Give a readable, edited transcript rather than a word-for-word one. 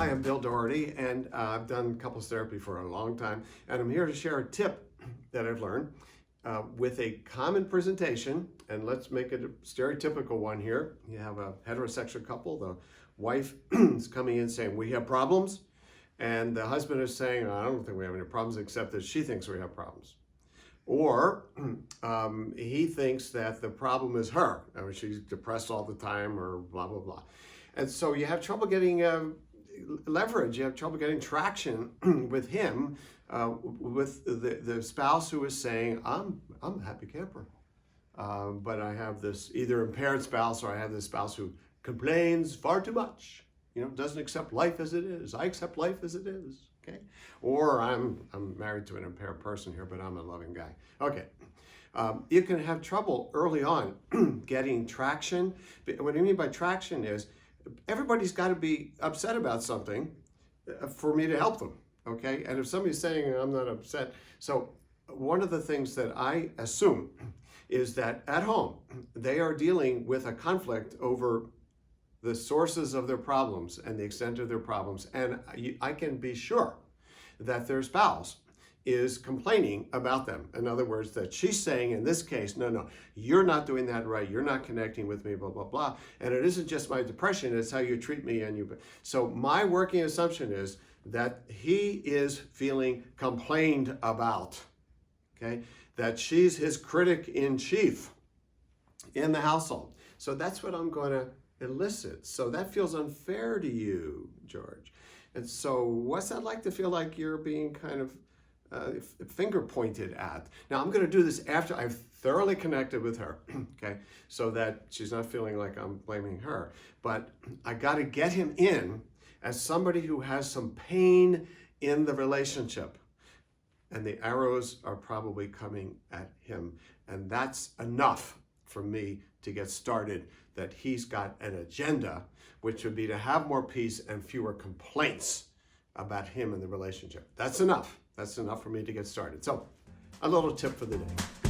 am Bill Doherty, and I've done couples therapy for a long time, and I'm here to share a tip that I've learned with a common presentation, and let's make it a stereotypical one here. You have a heterosexual couple, the wife is coming in saying, we have problems, and the husband is saying, I don't think we have any problems, except that she thinks we have problems. Or he thinks that the problem is her. I mean, she's depressed all the time or blah, blah, blah. And so you have trouble getting leverage. You have trouble getting traction with him, with the spouse who is saying, I'm a happy camper. But I have this either impaired spouse or I have this spouse who complains far too much. You know, doesn't accept life as it is. I accept life as it is. Okay, or I'm married to an impaired person here, but I'm a loving guy. Okay, you can have trouble early on getting traction. What I mean by traction is everybody's got to be upset about something for me to help them. Okay, and if somebody's saying I'm not upset, so one of the things that I assume is that at home they are dealing with a conflict over the sources of their problems and the extent of their problems. And I can be sure that their spouse is complaining about them. In other words, that she's saying in this case, no, you're not doing that right. You're not connecting with me, blah, blah, blah. And it isn't just my depression, it's how you treat me. So my working assumption is that he is feeling complained about, okay? That she's his critic in chief in the household. So that's what I'm going to elicit. So that feels unfair to you, George. And so what's that like to feel like you're being kind of finger pointed at? Now I'm going to do this after I've thoroughly connected with her, okay? So that she's not feeling like I'm blaming her. But I got to get him in as somebody who has some pain in the relationship. And the arrows are probably coming at him. And that's enough for me to get started, that he's got an agenda, which would be to have more peace and fewer complaints about him and the relationship. That's enough. That's enough for me to get started. So, a little tip for the day.